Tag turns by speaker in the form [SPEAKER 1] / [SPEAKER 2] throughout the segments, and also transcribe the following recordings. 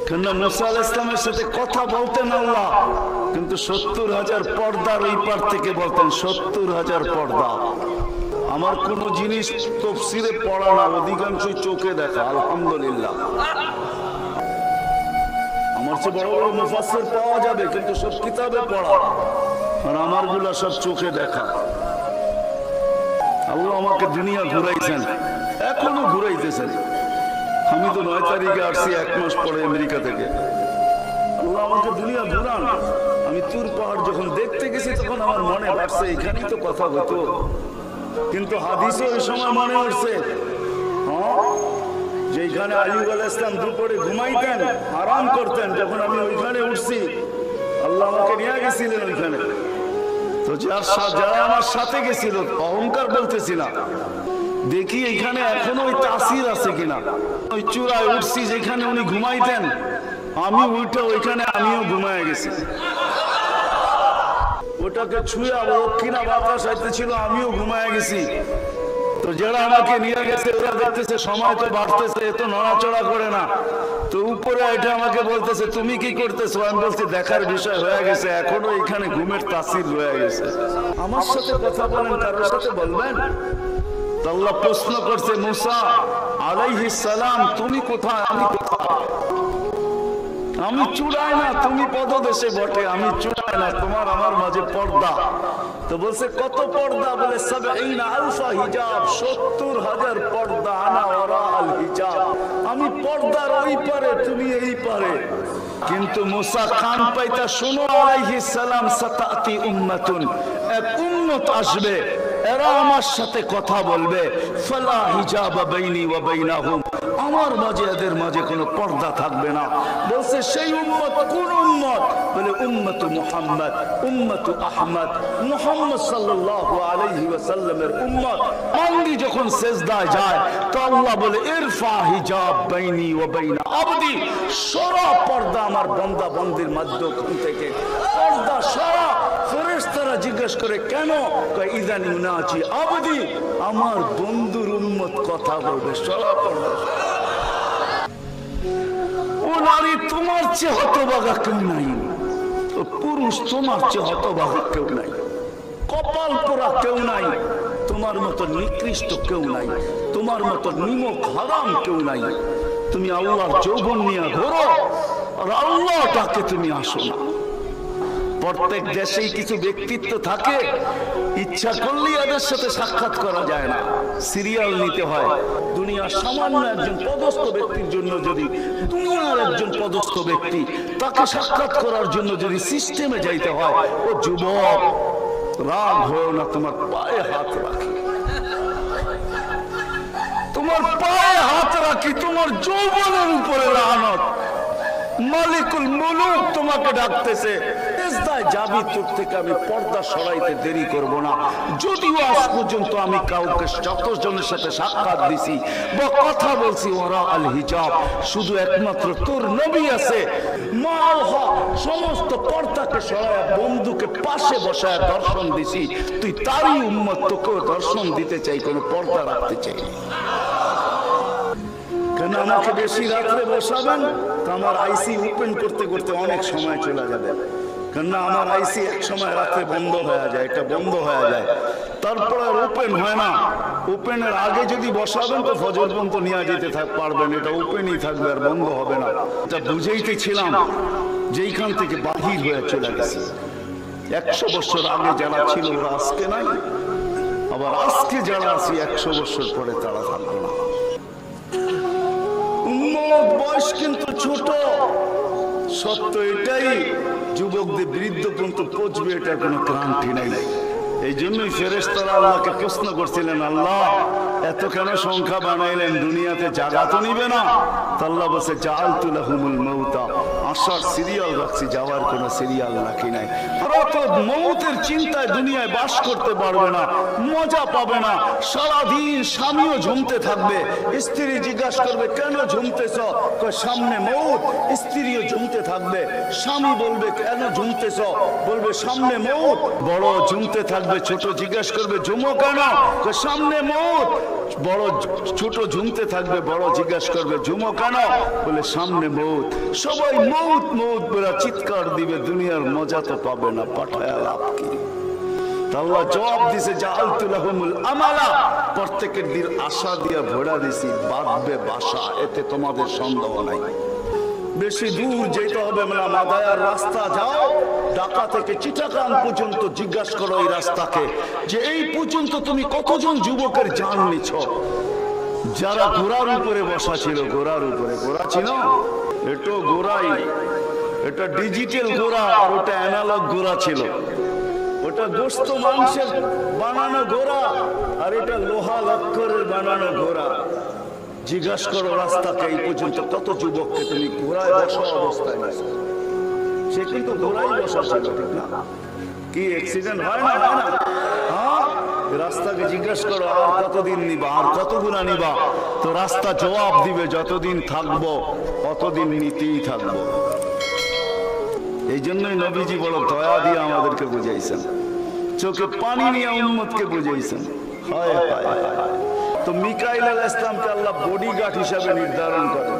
[SPEAKER 1] কেননা মুসা আলাইহিস সালামের সাথে কথা বলতেন আল্লাহ, কিন্তু 70,000 পর্দার ওই পার থেকে বলতেন 70,000 পর্দা। আমার কোন জিনিস তাফসীরে পড়া না, অধিকাংশই চোখে দেখা, আলহামদুলিল্লাহ। আমার চেয়ে বড় বড় মুফাসসির পাওয়া যাবে, কিন্তু সব কিতাবে পড়া, আর আমারগুলা সব চোখে দেখা। আল্লাহ আমাকে দুনিয়া ঘুরাইছেন, এখনো ঘুরাইতেছেন। আমি তো 9 তারিখে আসছি, 1 মাস পরে আমেরিকা থেকে। আল্লাহ আমাকে দুনিয়া ঘুরান। আমি তুর পাহাড় যখন দেখতে গেছি তখন আমার মনে বাড়ছে এখানেই তো কথা হতো, কিন্তু হাদিসে ওই সময় মনে হচ্ছে যেখানে আইয়ুব আলাইহিস সালাম দুপুরে ঘুমাইতেন, আরাম করতেন, যখন আমি ওইখানে উঠছি আল্লাহ আমাকে নিয়ে গেছিলেন ওইখানে। তো যারা আমার সাথে গেছিল, অহংকার বলতেছি না, দেখি এখানে এখনো ওই তাসির আছে কিনা। ওই চূড়ায় উঠছি যেখানে উনি ঘুমাইতেন, আমি উঠে ওইখানে আমিও ঘুমায় গেছি। ওটাকে ছুঁয়ে দক্ষিণা বাতাস আইতেছিল, আমিও ঘুমায় গেছি। তো যারা আমাকে নিয়ে গেছে ওরা দেখতেছে সময় তো বাড়তেছে, এত নড়াচড়া করে না। তো উপরে এটা আমাকে বলতেছে তুমি কি করতেছো? আমি বলছি দেখার বিষয় হয়ে গেছে, এখনো এখানে ঘুমের তাসির রয়ে গেছে। আমার সাথে কথা বলেন, কারোর সাথে বলবেন? আল্লাহ প্রশ্ন করছে মুসা আলাইহিস সালাম, তুমি কোথায়? আমি কোথায়? আমি চূড়ায় না, তুমি পদদেশে বটে, আমি চূড়ায় না, তোমার আমার মাঝে পর্দা। তো বলছে কত পর্দা? বলে 70,000 হিজাব, 70,000 পর্দা। আনা ওরা আল হিজাব, আমি পর্দার ওই পারে, তুমি এই পারে। কিন্তু মুসা কান পাইতা শোনো, আলাইহিস সালাম, সাতাতি উম্মাতুন, এক উম্মত আসবে, এরা আমার সাথে কথা বলবে, ফালা হিজাবা বাইনি ওয়া বাইনাহুম, আমার মাঝে এদের মাঝে কোনো পর্দা থাকবে না। বলছে সেই উম্মত কোন উম্মত? বলে উম্মতু মুহাম্মদ, উম্মতু আহমদ, মুহাম্মদ সাল্লাল্লাহু আলাইহি ওয়াসাল্লামের উম্মত। বান্দি যখন সিজদায় যায় তো আল্লাহ বলে ইরফা হিজাব বাইনি ওয়া বাইনা আবদি, সরা পর্দা আমার বান্দা বান্দির মাঝখান থেকে, পর্দা সরা। ফেরেশতারা জিজ্ঞেস করে কেন? কয় ইদান ইউনাজি আবদি, আমার বন্ধুর উম্মত কথা বলবে, সরা পর্দা। ও নারী, তোমার চেয়ে হতভাগা কেউ নাই, ও পুরুষ তোমার চেয়ে হতভাগা কেউ নাই, কপাল পোড়া কেউ নাই, তোমার মতো নিকৃষ্ট কেউ নাই, তোমার মতো নিমক হারাম কেউ নাই। তুমি আল্লাহর যৌবন নিয়ে ঘোরো, আর আল্লাহটাকে তুমি আসো না। প্রত্যেক দেশেই কিছু ব্যক্তিত্ব থাকে, ইচ্ছা করলে এদের সাথে সাক্ষাৎ করা যায় না, সিরিয়াল নিতে হয়। দুনিয়ার সামান্য একজন পদস্থ ব্যক্তির জন্য, যদি দুনিয়ার একজন পদস্থ ব্যক্তি তাকে সাক্ষাৎ করার জন্য যদি সিস্টেমে যাইতে হয়, ও যুবক রাগ হয় না, তোমার পায়ে হাত রাখি, তোমার পায়ে হাত রাখি, তোমার যৌবনের উপরে লানত। মালিকুল মুলুক তোমাকে ডাকতেছে, যাবি, তোর থেকে আমি পর্দা সরাইতে দেরি করব না। যদিও আজ পর্যন্ত আমি কাউকে যতজনের সাথে সাক্ষাৎ দিছি বা কথা বলছি ওরা আল হিজাব, শুধু একমাত্র তোর নবী আছে, সমস্ত পর্দাকে সরায় বন্ধুকে পাশে বসায় দর্শন দিছি। তুই তারই উম্মত, তোকেও দর্শন দিতে চাই, কোনো পর্দা রাখতে চাই। কেন আমাকে বেশি রাত্রে বসাবেন তো আমার আইসি ওপেন করতে করতে অনেক সময় চলে যাবে। কেননা আমার আইসি এক সময় রাত্রে বন্ধ হয়ে যায়, এটা বন্ধ হয়ে যায়, তারপর আর ওপেন হয় না। ওপেনের আগে যদি বসাবেন তো ফজর পর্যন্ত নিয়ে যেতে পারবেন, এটা ওপেনই থাকবে, আর বন্ধ হবে না। এটা বুঝেইতেছিলাম যেইখান থেকে বাহির হয়ে চলে গেছে। 100 বছর আগে যারা ছিল ওরা আজকে নাই, আবার আজকে যারা আছি 100 বছর পরে তারা থাকবে না। বয়স কিন্তু ছোট, সত্য এটাই, যুবকদের বৃদ্ধ পর্যন্ত পৌঁছবে এটার কোনো গ্যারান্টি নাই। এই জন্যই ফেরেশতারা আল্লাহকে প্রশ্ন করছিলেন, আল্লাহ এত কেন সংখ্যা বানাইলেন, দুনিয়াতে জায়গা তো নিবে না? আল্লাহ বলছে জাআলতু লাহুমুল মাউতা, আসার সিরিয়াল রাখছি, যাওয়ার কোনো সিরিয়াল রাখি নাই। ওরা তো মৌতের চিন্তায় দুনিয়ায় বাস করতে পারবে না, মজা পাবে না। সারাদিন স্বামীও ঝুমতে থাকবে, স্ত্রী জিজ্ঞাসা করবে কেন ঝুমতেছ, সামনে মৌত। স্ত্রীও ঝুমতে থাকবে, স্বামী বলবে কেন ঝুমতেছ, বলবে সামনে মৌত। বড় ঝুমতে থাকবে, ছোট জিজ্ঞাসা করবে ঝুমো কেন, সামনে মৌত। বড় ছোট ঝুমতে থাকবে, বড় জিজ্ঞাসা করবে ঝুমো কেন, বলে সামনে মৌত। সবাই মৌত মৌত বলে চিৎকার দিবে, দুনিয়ার মজা তো পাবে না, পাঠায় লাভ কি? আল্লাহ জবাব দিছে জাআলতু লাহুমুল আমালা, প্রত্যেকের দিল আশা দিয়া ভরা দিছি, বাঁধবে বাসা, এতে তোমাদের সন্দেহ নাই। বেশি দূর যেতে হবে না, মাদায়ার রাস্তা যাও, ঢাকা থেকে চিটাগাং পর্যন্ত জিজ্ঞাসা করো এই রাস্তাকে যে এই পর্যন্ত তুমি কতজন যুবকের জান নিছ। যারা ঘোড়ার উপরে বসা ছিল, ঘোড়ার উপরে, ঘোড়া ছিল এটা ঘোড়াই, এটা ডিজিটাল ঘোড়া আর ওটা অ্যানালগ ঘোড়া ছিল। ওটা গোস্ত মাংসের বানানো ঘোড়া আর এটা লোহা লক্করের বানানো ঘোড়া। জিজ্ঞাসা করো রাস্তাকে এই পর্যন্ত কত যুবককে তুমি ঘোড়ায় বসা অবস্থায় নাই। সে কিন্তু ঘোড়ায় বসা ছিল, ঠিক না? কি অ্যাক্সিডেন্ট হয় না, হয় না? হ্যাঁ, রাস্তাকে জিজ্ঞাসা করো আর কতদিন নিবা, আর কত গুণা নিবা, তো রাস্তা জবাব দিবে যতদিন থাকবো ততদিন নিতেই থাকবো। এই জন্যই নবীজি বড় দয়া দিয়ে আমাদেরকে বুঝাইছেন, চোখে পানি নিয়ে উম্মতকে বুঝাইছেন। হায় হায় হায়। তো মিকাইল আলাইহিস সালামকে আল্লাহ বডিগার্ড হিসাবে নির্ধারণ করেন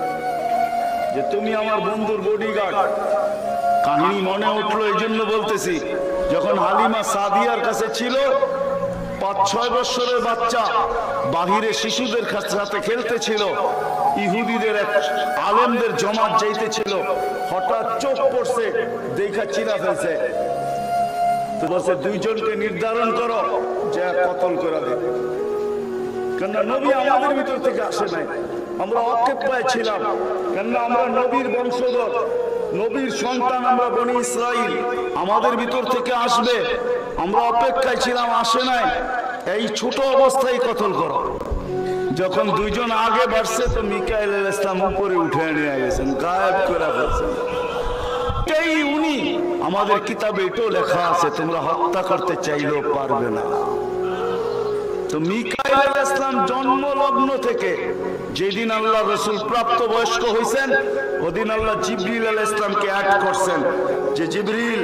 [SPEAKER 1] যে তুমি আমার বন্ধুর বডিগার্ড। কাহিনী মনে উঠলো এই জন্য বলতেছি, যখন হালিমা সাদিয়ার কাছে ছিল ৫-৬ বছরের বাচ্চা, বাহিরে শিশুদের সাথে খেলতেছিল, ইহুদিদের এক আলেমদের জমাত যাইতেছিল, হঠাৎ চোখ পড়ছে, দেখা চিরা ফেলছে। তো বলছে দুইজনকে নির্ধারণ করো যে কতল করে দেবে। কেননা নবী আমাদের ভিতর থেকে আসে নাই, আমরা অক্ষেপায় ছিলাম, কেননা আমরা নবীর বংশধর, নবীর সন্তান, আমরা বনি ইসরাইল, আমাদের ভিতর থেকে আসবে, আমরা অপেক্ষায় ছিলাম, আসে নাই। এই ছোট অবস্থায় কতল করো। যখন দুইজন আগে বাড়ছে তো মিকাইল আলাইহিস সালাম উপরে উঠে নিয়ে গেছেন, গায়েব করে ফেলছেন। এই উনি, আমাদের কিতাবে এটাও লেখা আছে তোমরা হত্যা করতে চাইলেও পারবে না। তো মিকাইল আলাইহিস সালাম জন্ম লগ্ন থেকে যেদিন আল্লাহ রাসূল প্রাপ্ত বয়স্ক হয়েছেন, ওদিন আল্লাহ জিবরিল আলাইহিস সালামকে অ্যাড করছেন যে জিবরিল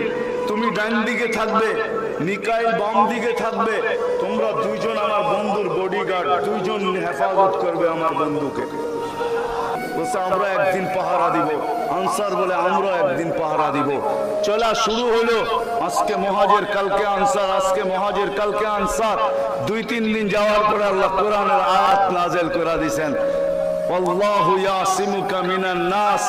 [SPEAKER 1] তুমি ডান দিকে থাকবে, মিকাইল বাম দিকে থাকবে, তোমরা দুইজন আমার বন্ধুর বডিগার্ড, দুইজন হেফাজত করবে আমার বন্ধুকে। বলছে আমরা একদিন পাহারা দিব। আনসার বলে আমরা একদিন পাহারা দিব। চলা শুরু হলো, আজকে মুহাজির কালকে আনসার, আজকে মুহাজির কালকে আনসার। 2-3 দিন যাওয়ার পরে আল্লাহ কোরআনের আয়াত নাযিল করে দিয়েছেন, আল্লাহু ইয়াসিমুকা মিনান নাস।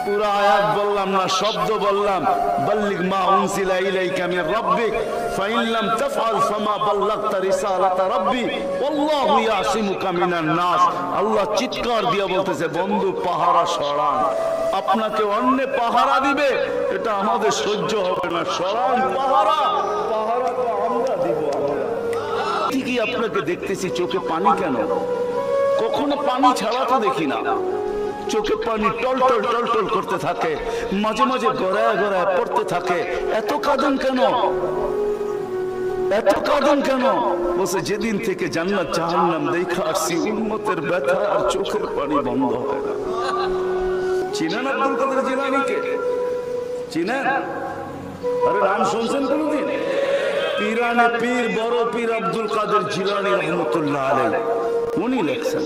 [SPEAKER 1] পুরা আয়াত বললাম না, শব্দ বললাম, বাল্লিগ মা উনজিলা ইলাইকা মির রাব্বিক ফাইন লাম তাফআল ফামা বাল্লাগতা রিসালাতা রাব্বি আল্লাহু ইয়াসিমুকা মিনান নাস। আল্লাহ চিৎকার দিয়ে বলতেছে বন্ধু পাহারা সরান, আপনাকে অন্য পাহারা দিবে, এটা আমাদের সহ্য হবে না, সরান পাহারা। পাহারা তো আমরা দিব। ঠিকই আপনাকে দেখতেছি চোখে পানি কেন? কখনো পানি ছাড়া তো দেখি না, চোখে পানি টলটল টলটল করতে থাকে, মাঝে মাঝে গড়ায় গড়ায় পড়তে থাকে। এত কাঁদেন কেন, এত কাঁদেন কেন? বলছে যেদিন থেকে জান্নাত জাহান্নাম দেখা আসছি, উম্মতের ব্যথা আর চোখের পানি বন্ধ হয় না। চিনেন আব্দুল কাদের জিলানীকে? চিনেন? আরে নাম শুনছেন কোনদিন? পীরানে পীর বড় পীর আব্দুল কাদের জিলানী রহমতুল্লাহ আলাইহি, উনি লেখছেন,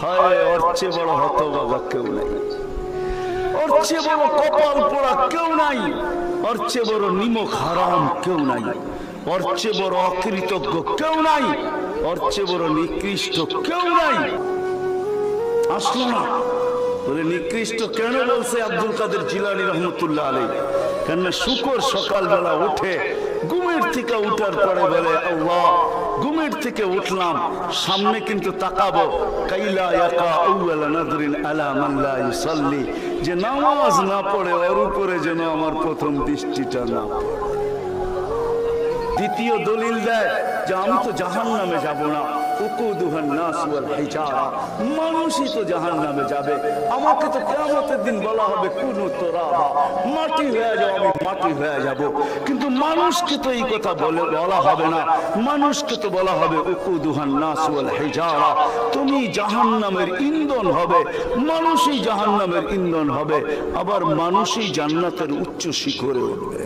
[SPEAKER 1] হায় ওর চেয়ে বড় হতভাগা কেউ নাই, ওর চেয়ে বড় কপাল পোড়া কেউ নাই, ওর চেয়ে বড় নিমক হারাম কেউ নাই, ওর চেয়ে বড় অকৃতজ্ঞ কেউ নাই, ওর চেয়ে বড় নিকৃষ্ট কেউ নাই। আসলো না বলে নিকৃষ্ট কেন বলছে আব্দুল কাদের জিলানী রহমতুল্লাহ আলাইহি? কেন শুকর সকালবেলা উঠে ঘুমের থেকে উঠার পরে বলে আল্লাহ ঘুমের থেকে উঠলাম, সামনে কিন্তু তাকাবো, কাইলা ইয়াকা আউয়ালা নাদরিন আলা মান লা ইউসাল্লি, যে নামাজ না পড়ে ওর উপরে যেন আমার প্রথম দৃষ্টিটা না পড়ে। দ্বিতীয় দলিল দেয় যে আমি তো জাহান্নামে যাব না, উকুদুহান নাস ওয়াল হিজারা, মানুষই তো জাহান্নামে যাবে। আমাকে তো কিয়ামতের দিন বলা হবে কুনু তুরাবা, মাটি হয়ে যাও, আমি মাটি হয়ে যাব। কিন্তু মানুষকে তো এই কথা বলা হবে না, মানুষকে তো বলা হবে উকুদুহান নাস ওয়াল হিজারা, তুমি জাহান্নামের ইন্ধন হবে, মানুষই জাহান্নামের ইন্ধন হবে, আবার মানুষই জান্নাতের উচ্চ শিখরে উঠবে।